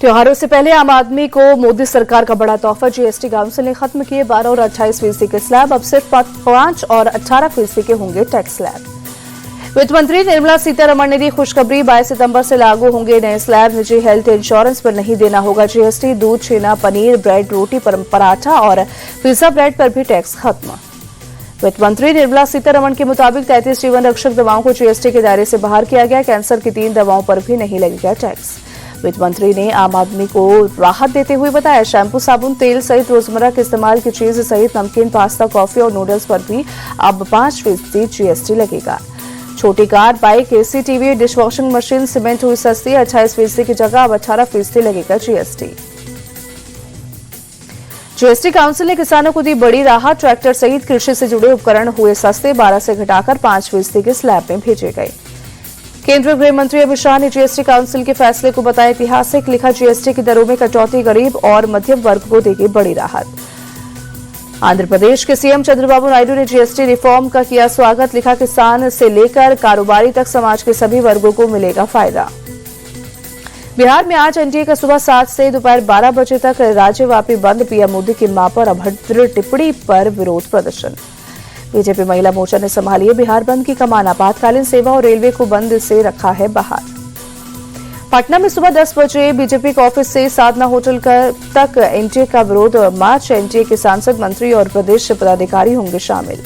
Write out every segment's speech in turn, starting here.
त्योहारों से पहले आम आदमी को मोदी सरकार का बड़ा तोहफा। जीएसटी काउंसिल ने खत्म किए 12 और 28% के स्लैब। अब सिर्फ 5 और 18% के होंगे टैक्स स्लैब। वित्त मंत्री निर्मला सीतारमण ने दी खुशखबरी। 22 सितंबर से लागू होंगे नए स्लैब। निजी हेल्थ इंश्योरेंस पर नहीं देना होगा जीएसटी। दूध, छेना, पनीर, ब्रेड, रोटी, पराठा और पिज्जा ब्रेड पर भी टैक्स खत्म। वित्त मंत्री निर्मला सीतारमण के मुताबिक 33 जीवन रक्षक दवाओं को जीएसटी के दायरे से बाहर किया गया। कैंसर की 3 दवाओं पर भी नहीं लगेगा टैक्स। वित्त मंत्री ने आम आदमी को राहत देते हुए बताया, शैम्पू, साबुन, तेल सहित रोजमर्रा के इस्तेमाल की चीज सहित नमकीन, पास्ता, कॉफी और नूडल्स पर भी अब 5% जीएसटी लगेगा। छोटी car, bike, AC, TV, dish washing machine, cement हुई सस्ती। 28% की जगह अब 18% लगेगा जीएसटी। जीएसटी काउंसिल ने किसानों को दी बड़ी राहत। ट्रैक्टर सहित कृषि से जुड़े उपकरण हुए सस्ते। 12 से घटाकर 5% के स्लैब में भेजे गए। केंद्रीय गृह मंत्री अमित शाह ने जीएसटी काउंसिल के फैसले को बताया ऐतिहासिक। लिखा, जीएसटी की दरों में कटौती गरीब और मध्यम वर्ग को देगी बड़ी राहत। आंध्र प्रदेश के सीएम चंद्रबाबू नायडू ने जीएसटी रिफॉर्म का किया स्वागत। लिखा, किसान से लेकर कारोबारी तक समाज के सभी वर्गों को मिलेगा फायदा। बिहार में आज एनडीए का सुबह 7 से दोपहर 12 बजे तक राज्यव्यापी बंद। पीएम मोदी की मां पर अभद्र टिप्पणी पर विरोध प्रदर्शन। बीजेपी महिला मोर्चा ने संभाली है बिहार बंद की कमान। आपातकालीन सेवा और रेलवे को बंद से रखा है बाहर। पटना में सुबह 10 बजे बीजेपी के ऑफिस से साधना होटल तक एनडीए का विरोध मार्च। एनडीए के सांसद, मंत्री और प्रदेश पदाधिकारी होंगे शामिल।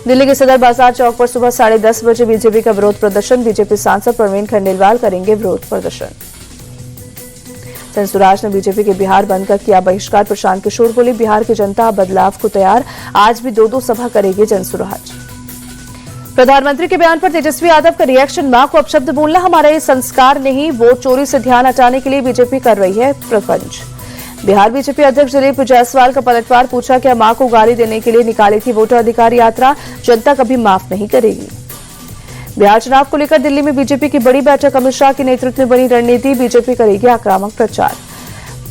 दिल्ली के सदर बाजार चौक पर सुबह 10:30 बजे बीजेपी का विरोध प्रदर्शन। बीजेपी सांसद प्रवीण खंडेलवाल करेंगे विरोध प्रदर्शन। जनसुराज ने बीजेपी के बिहार बंद का किया बहिष्कार। प्रशांत किशोर बोले, बिहार की जनता बदलाव को तैयार। आज भी 2 सभा करेगी जनसुराज। प्रधानमंत्री के बयान पर तेजस्वी यादव का रिएक्शन। मां को अपशब्द बोलना हमारा ये संस्कार नहीं। वोट चोरी से ध्यान हटाने के लिए बीजेपी कर रही है प्रपंच। बिहार बीजेपी अध्यक्ष दिलीप जायसवाल का पलटवार। पूछा, क्या मां को गाली देने के लिए निकाली थी वोटर अधिकार यात्रा? जनता कभी माफ नहीं करेगी। बिहार चुनाव को लेकर दिल्ली में बीजेपी की बड़ी बैठक। अमित शाह के नेतृत्व में बनी रणनीति। बीजेपी करेगी आक्रामक प्रचार।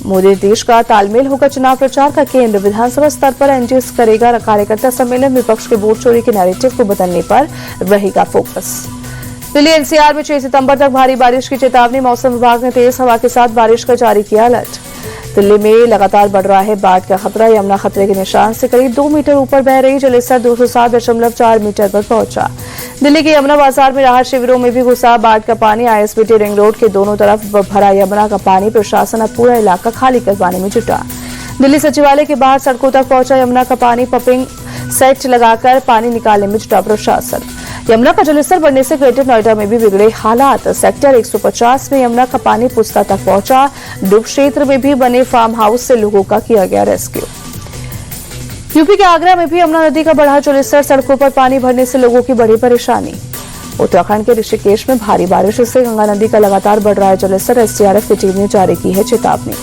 मोदी देश का तालमेल होगा चुनाव प्रचार का केंद्र। विधानसभा स्तर पर एनडीए करेगा कार्यकर्ता सम्मेलन। विपक्ष के वोट चोरी के नैरेटिव को बदलने पर रहेगा फोकस। दिल्ली एनसीआर में 6 सितंबर तक भारी बारिश की चेतावनी। मौसम विभाग ने तेज हवा के साथ बारिश का जारी किया अलर्ट। दिल्ली में लगातार बढ़ रहा है बाढ़ का खतरा। यमुना खतरे के निशान से करीब 2 मीटर ऊपर बह रही। जलस्तर 207.4 मीटर पर पहुंचा। दिल्ली के यमुना बाजार में राहत शिविरों में भी घुसा बाढ़ का पानी। आईएसबीटी रिंग रोड के दोनों तरफ भरा यमुना का पानी। प्रशासन अब पूरा इलाका खाली करवाने में जुटा। दिल्ली सचिवालय के बाहर सड़कों तक पहुंचा यमुना का पानी। पंपिंग सेट लगाकर पानी निकालने में जुटा प्रशासन। यमुना का जलस्तर बढ़ने से ग्रेटर नोएडा में भी बिगड़े हालात। सेक्टर 150 में यमुना का पानी पुस्ता तक पहुंचा। डूब क्षेत्र में भी बने फार्म हाउस से लोगों का किया गया रेस्क्यू। यूपी के आगरा में भी यमुना नदी का बढ़ा जलस्तर। सड़कों पर पानी भरने से लोगों की बड़ी परेशानी। उत्तराखंड के ऋषिकेश में भारी बारिश से गंगा नदी का लगातार बढ़ रहा है जलस्तर। एसडीआरएफ की टीम ने जारी की है चेतावनी।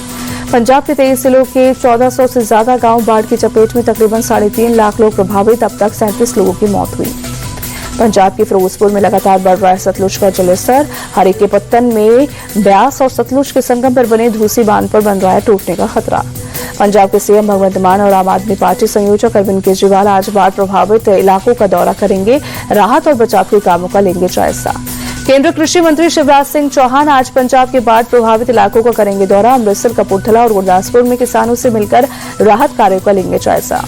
पंजाब के 23 जिलों के 1400 से ज्यादा गांव बाढ़ की चपेट में। तकरीबन 3.5 लाख लोग प्रभावित। अब तक 37 लोगों की मौत हुई। पंजाब के फिरोजपुर में लगातार बढ़ रहा है सतलुज का जलस्तर। हरी के पत्तन में ब्यास और सतलुज के संगम पर बने धूसी बांध पर बन रहा है टूटने का खतरा। पंजाब के सीएम भगवंत मान और आम आदमी पार्टी संयोजक अरविंद केजरीवाल आज बाढ़ प्रभावित इलाकों का दौरा करेंगे। राहत और बचाव के कामों का लेंगे जायजा। केंद्रीय कृषि मंत्री शिवराज सिंह चौहान आज पंजाब के बाढ़ प्रभावित इलाकों का करेंगे दौरा। अमृतसर, कपूरथला और गुरदासपुर में किसानों से मिलकर राहत कार्यों का लेंगे जायजा।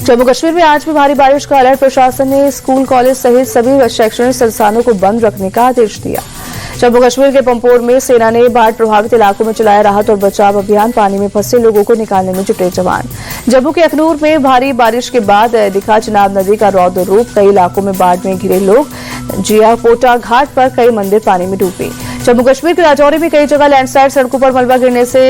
जम्मू कश्मीर में आज भी भारी बारिश का अलर्ट। प्रशासन ने स्कूल, कॉलेज सहित सभी शैक्षणिक संस्थानों को बंद रखने का आदेश दिया। जम्मू कश्मीर के पंपोर में सेना ने बाढ़ प्रभावित इलाकों में चलाया राहत और बचाव अभियान। पानी में फंसे लोगों को निकालने में जुटे जवान। जम्मू के अखनूर में भारी बारिश के बाद दिखा चिनाब नदी का रौद्र रूप। कई इलाकों में बाढ़ में घिरे लोग। जियाकोटा घाट पर कई मंदिर पानी में डूबे। जम्मू कश्मीर के राजौरी में कई जगह लैंडस्लाइड। सड़कों पर मलबा गिरने से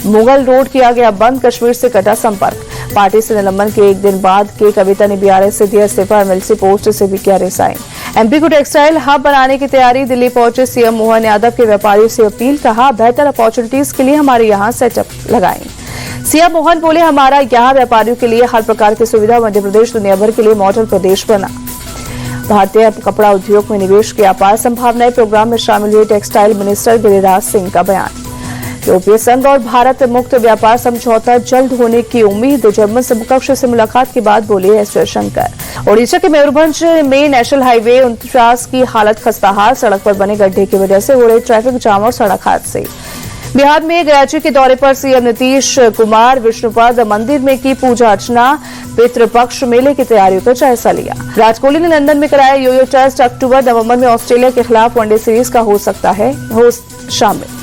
मुगल रोड किया गया बंद। कश्मीर से कटा संपर्क। पार्टी से निलंबन के एक दिन बाद के कविता ने बीआरएस से दिया इस्तीफा। एमएलसी पोस्ट से भी किया रिजाइन। एमपी को टेक्सटाइल हब बनाने की तैयारी। दिल्ली पहुंचे सीएम मोहन यादव के व्यापारियों से अपील। कहा, बेहतर अपॉर्चुनिटीज के लिए हमारे यहां सेटअप लगाएं। सीएम मोहन बोले, हमारा यहां व्यापारियों के लिए हर प्रकार की सुविधा। मध्य प्रदेश दुनिया भर के लिए मॉडल प्रदेश बना। भारतीय कपड़ा उद्योग में निवेश की अपार संभावनाएं। प्रोग्राम में शामिल हुए टेक्सटाइल मिनिस्टर गिरिराज सिंह का बयान। यूरोपीय संघ और भारत मुक्त व्यापार समझौता जल्द होने की उम्मीद। जर्मन समकक्ष से मुलाकात के बाद बोले एस जयशंकर। ओडिशा के मयूरभंज में नेशनल हाईवे 49 की हालत खस्ताहाल। सड़क पर बने गड्ढे की वजह से हो रहे ट्रैफिक जाम और सड़क हादसे। बिहार में गयाची के दौरे पर सीएम नीतीश कुमार विष्णुपद मंदिर में की पूजा अर्चना, पितृपक्ष मेले की तैयारियों का जायजा लिया। विराट कोहली ने लंदन में कराया यो-यो टेस्ट। अक्टूबर नवंबर में ऑस्ट्रेलिया के खिलाफ वनडे सीरीज का हो सकता है होस्ट शामिल।